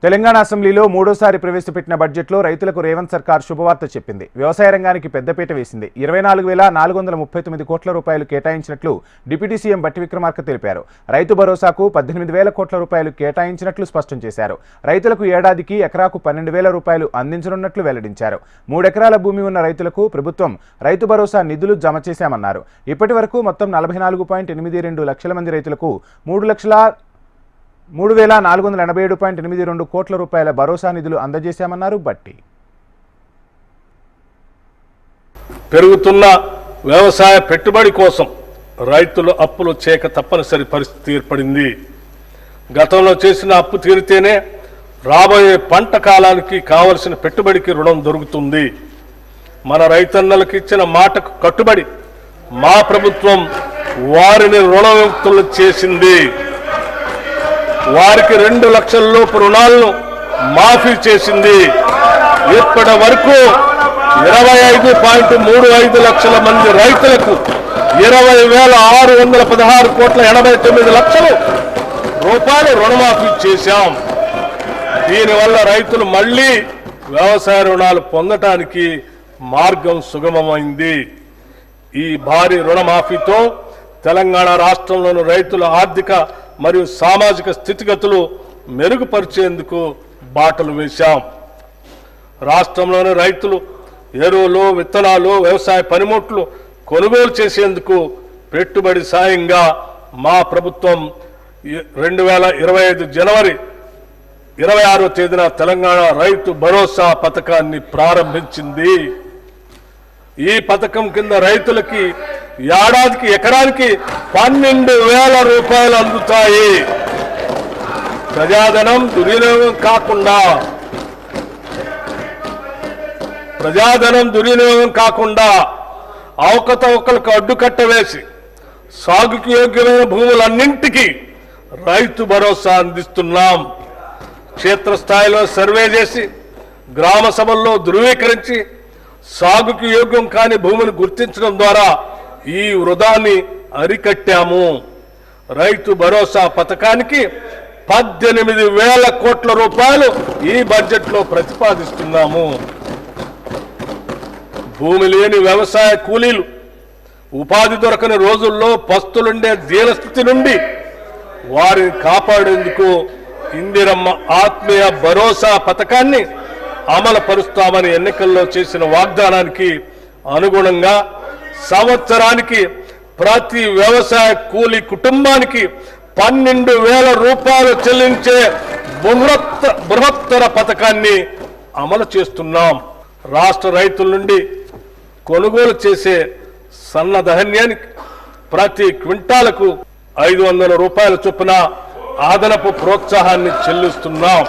తెలంగాణ అసెంబ్లీలో మూడోసారి ప్రవేశపెట్టిన బడ్జెట్లో రైతులకు రేవంత్ సర్కార్ శుభవార్త చెప్పింది. వ్యవసాయ రంగానికి పెద్దపీట వేసింది. 24,439 కోట్ల రూపాయలు కేటాయించినట్లు డిప్యూటీ సీఎం బట్టి విక్రమార్క తెలిపారు. రైతు భరోసాకు 18,000 కోట్ల రూపాయలు కేటాయించినట్లు స్పష్టం చేశారు. రైతులకు ఏడాదికి ఎకరాకు 12,000 రూపాయలు అందించనున్నట్లు వెల్లడించారు. 3 ఎకరాల భూమి ఉన్న రైతులకు ప్రభుత్వం రైతు భరోసా నిధులు జమ చేశామన్నారు. ఇప్పటి వరకు మొత్తం 44.82 లక్షల మంది రైతులకు 3,487.82 కోట్ల రూపాయల భరోసా నిధులు అందజేశామన్నారు బట్టి. పెరుగుతున్న వ్యవసాయ పెట్టుబడి కోసం రైతులు అప్పులు చేయక తప్పనిసరి పరిస్థితి ఏర్పడింది. గతంలో చేసిన అప్పు తీరితేనే రాబోయే పంట కాలానికి కావలసిన పెట్టుబడికి రుణం దొరుకుతుంది. మన రైతన్నలకు ఇచ్చిన మాటకు కట్టుబడి మా ప్రభుత్వం వారిని రుణవిముక్తులు చేసింది. వారికి 2 లక్షల లోపు రుణాలను మాఫీ చేసింది. ఇప్పటి వరకు 25.35 లక్షల మంది రైతులకు 20,616 కోట్ల 89 లక్షల రూపాయలు రుణమాఫీ చేశాం. దీనివల్ల రైతులు మళ్లీ వ్యవసాయ రుణాలు పొందటానికి మార్గం సుగమమైంది. ఈ భారీ రుణమాఫీతో తెలంగాణ రాష్ట్రంలోని రైతుల ఆర్థిక మరియు సామాజిక స్థితిగతులు మెరుగుపరిచేందుకు బాటలు వేశాం. రాష్ట్రంలోని రైతులు ఎరువులు, విత్తనాలు, వ్యవసాయ పనిముట్లు కొనుగోలు చేసేందుకు పెట్టుబడి సాయంగా మా ప్రభుత్వం 2025 జనవరి 26వ తేదీన తెలంగాణ రైతు భరోసా పథకాన్ని ప్రారంభించింది. ఈ పథకం కింద రైతులకి ఏడాదికి ఎకరానికి 12,000 రూపాయలు అందుతాయి. ప్రజాధనం దుర్వినియోగం కాకుండా అవకతవకలకు అడ్డుకట్ట వేసి సాగుకు యోగ్యమైన భూములన్నింటికీ రైతు భరోసా అందిస్తున్నాం. క్షేత్రస్థాయిలో సర్వే చేసి గ్రామ సభల్లో ధృవీకరించి సాగుకు యోగ్యం కాని భూమిని గుర్తించడం ద్వారా ఈ వృధాన్ని అరికట్టాము. రైతు భరోసా పథకానికి 18,000 కోట్ల రూపాయలు ఈ బడ్జెట్లో ప్రతిపాదిస్తున్నాము. భూమి లేని వ్యవసాయ కూలీలు ఉపాధి దొరకని రోజుల్లో పస్తులుండే దీనస్థితి నుండి వారిని కాపాడేందుకు ఇందిరమ్మ ఆత్మీయ భరోసా పథకాన్ని అమలు పరుస్తామని ఎన్నికల్లో చేసిన వాగ్దానానికి అనుగుణంగా సంవత్సరానికి ప్రతి వ్యవసాయ కూలీ కుటుంబానికి 12,000 రూపాయలు చెల్లించే బృహత్తర పథకాన్ని అమలు చేస్తున్నాం. రాష్ట్ర రైతుల నుండి కొనుగోలు చేసే సన్న ధాన్యానికి ప్రతి క్వింటాలకు 500 రూపాయల చొప్పున అదనపు ప్రోత్సాహాన్ని చెల్లిస్తున్నాం.